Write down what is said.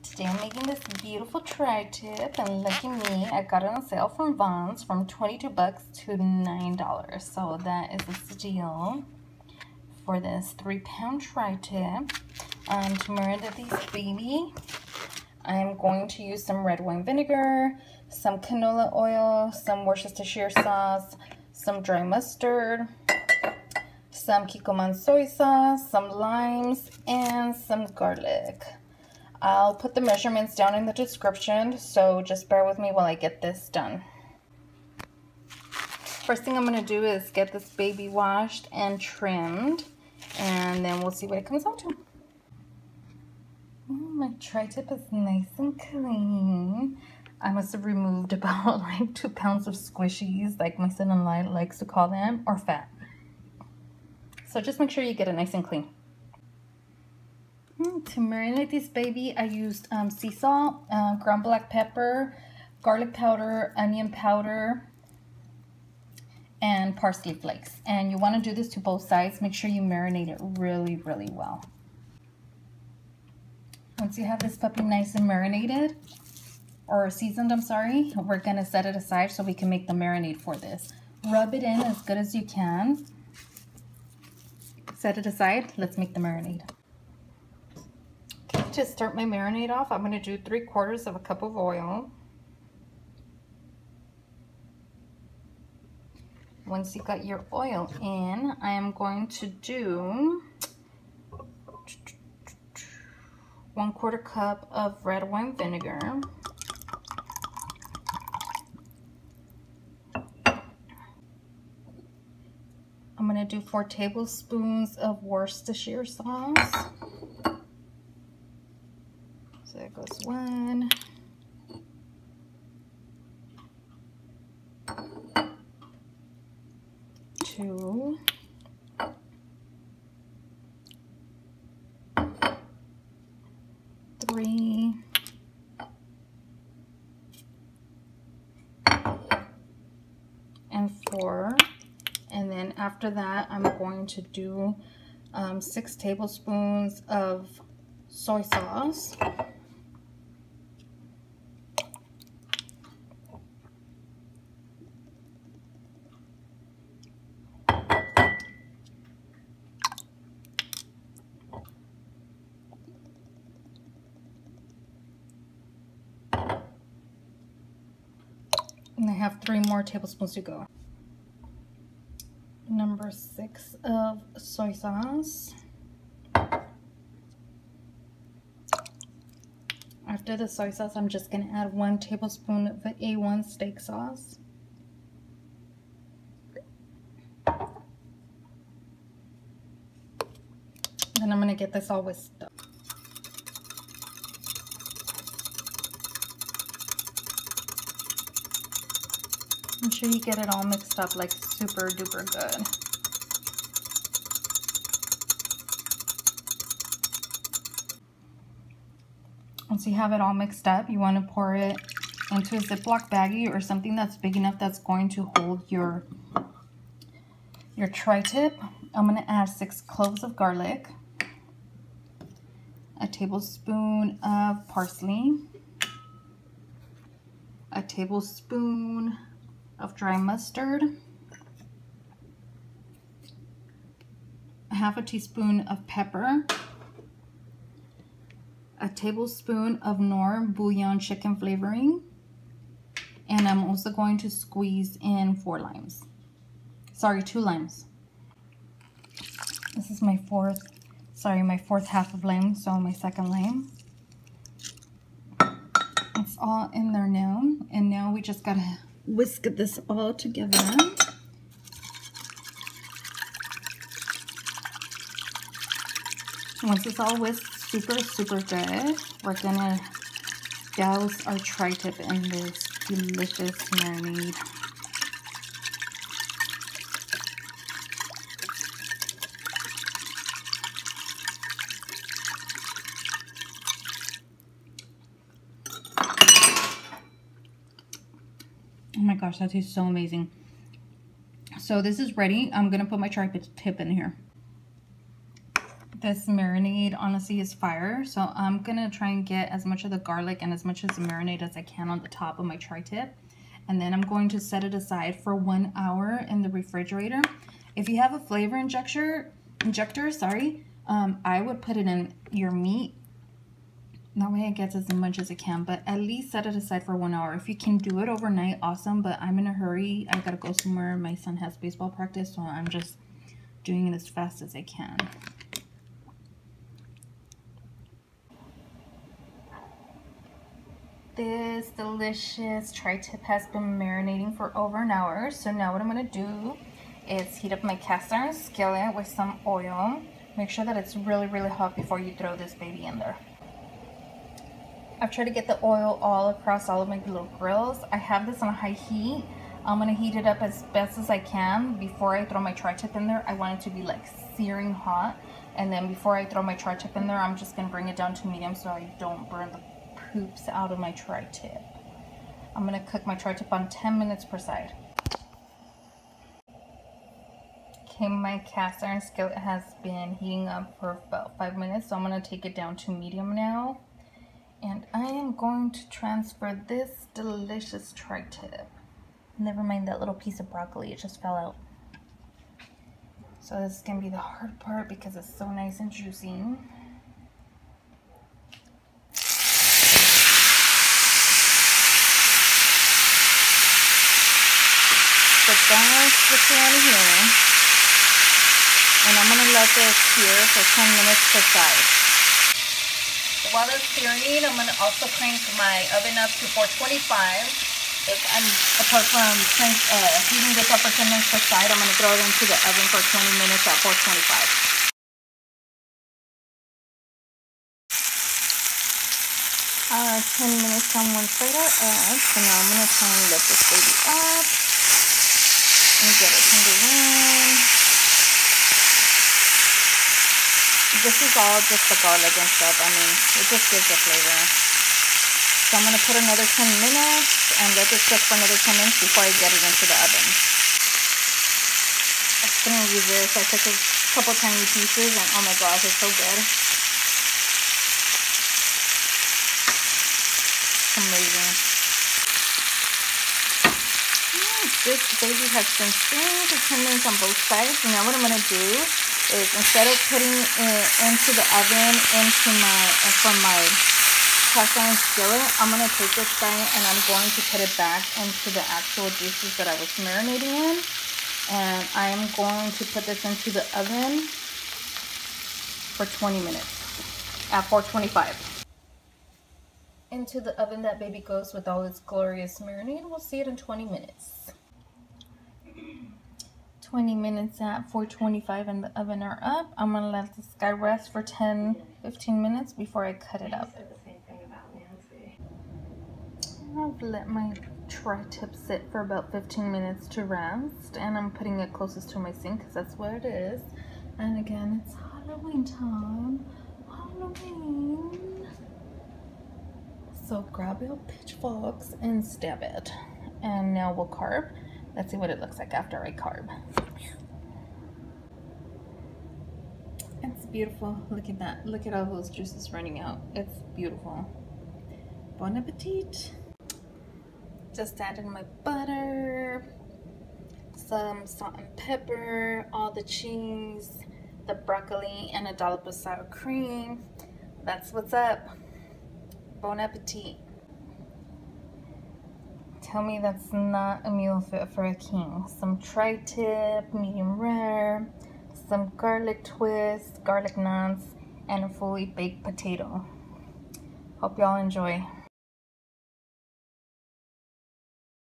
Today I'm making this beautiful tri-tip, and lucky me, I got it on sale from Vons from 22 bucks to $9. So that is a steal for this 3-pound tri-tip. To marinate these baby, I'm going to use some red wine vinegar, some canola oil, some Worcestershire sauce, some dry mustard, some Tbspn soy sauce, some limes, and some garlic. I'll put the measurements down in the description, so just bear with me while I get this done. First thing I'm going to do is get this baby washed and trimmed, and then we'll see what it comes out to. My tri-tip is nice and clean. I must have removed about like 2 pounds of squishies, like my son-in-law likes to call them, or fat. So just make sure you get it nice and clean. To marinate this baby, I used sea salt, ground black pepper, garlic powder, onion powder, and parsley flakes. And you want to do this to both sides. Make sure you marinate it really, really well. Once you have this puppy nice and marinated, or seasoned, I'm sorry, we're going to set it aside so we can make the marinade for this. Rub it in as good as you can. Set it aside. Let's make the marinade. To start my marinade off, I'm going to do 3/4 of a cup of oil. Once you got your oil in, I am going to do 1/4 cup of red wine vinegar. I'm going to do 4 tablespoons of Worcestershire sauce. So there goes 1. 2. 3. And 4. And then after that, I'm going to do 6 tablespoons of soy sauce. And I have 3 more tablespoons to go. Number 6 of soy sauce. After the soy sauce, I'm just going to add 1 tablespoon of the A1 steak sauce. Then I'm going to get this all whisked up. Make sure you get it all mixed up like super duper good. Once you have it all mixed up, you want to pour it into a Ziploc baggie or something that's big enough that's going to hold your tri-tip. I'm going to add 6 cloves of garlic, a tablespoon of parsley, a tablespoon of dry mustard, half a teaspoon of pepper, a tablespoon of Knorr bouillon chicken flavoring, and I'm also going to squeeze in 2 limes. This is my fourth half of lime, so my second lime. It's all in there now, and now we just gotta whisk this all together. Once it's all whisked super good, we're gonna douse our tri-tip in this delicious marinade. Oh my gosh, that tastes so amazing. So this is ready. I'm gonna put my tri-tip in here. This marinade honestly is fire, so I'm gonna try and get as much of the garlic and as much of the marinade as I can on the top of my tri-tip, and then I'm going to set it aside for 1 hour in the refrigerator. If you have a flavor injector, I would put it in your meat. That way it gets as much as it can, but at least set it aside for 1 hour. If you can do it overnight, awesome, but I'm in a hurry. I gotta go somewhere. My son has baseball practice, so I'm just doing it as fast as I can. This delicious tri-tip has been marinating for over an hour. So now what I'm going to do is heat up my cast iron skillet with some oil. Make sure that it's really, really hot before you throw this baby in there. I've tried to get the oil all across all of my little grills. I have this on high heat. I'm going to heat it up as best as I can before I throw my tri-tip in there. I want it to be like searing hot. And then before I throw my tri-tip in there, I'm just going to bring it down to medium so I don't burn the poops out of my tri-tip. I'm going to cook my tri-tip on 10 minutes per side. Okay, my cast iron skillet has been heating up for about 5 minutes, so I'm going to take it down to medium now. And I am going to transfer this delicious tri-tip. Never mind that little piece of broccoli, it just fell out. So this is going to be the hard part because it's so nice and juicy. So that's what you want to hear. And I'm going to let this sear for 10 minutes per side. So while it's searing, I'm going to also crank my oven up to 425. Apart from heating this up for 10 minutes per side, I'm going to throw it into the oven for 20 minutes at 425. 10 minutes on one side are up, so now I'm going to try and lift this baby up and get it turned around. This is all just the garlic and stuff. I mean, it just gives the flavor. So I'm going to put another 10 minutes and let this cook for another 10 minutes before I get it into the oven. I couldn't resist. I took a couple tiny pieces and oh my gosh, it's so good. Amazing. This baby has been steaming for 10 minutes on both sides. So now what I'm going to do is instead of putting it into the oven from my cast iron skillet, I'm going to take this guy and I'm going to put it back into the actual juices that I was marinating in. And I am going to put this into the oven for 20 minutes at 425. Into the oven that baby goes with all its glorious marinade. We'll see it in 20 minutes. 20 minutes at 425 and the oven are up. I'm going to let this guy rest for 10-15 minutes before I cut it up. I've let my tri-tip sit for about 15 minutes to rest, and I'm putting it closest to my sink because that's where it is. And again, it's Halloween time. Halloween. So grab your pitchforks and stab it. And now we'll carve. Let's see what it looks like after I carve. It's beautiful. Look at that. Look at all those juices running out. It's beautiful. Bon appetit. Just added my butter, some salt and pepper, all the cheese, the broccoli, and a dollop of sour cream. That's what's up. Bon appetit. Tell me that's not a meal fit for a king. Some tri-tip, medium rare, some garlic twist, garlic naans, and a fully baked potato. Hope y'all enjoy.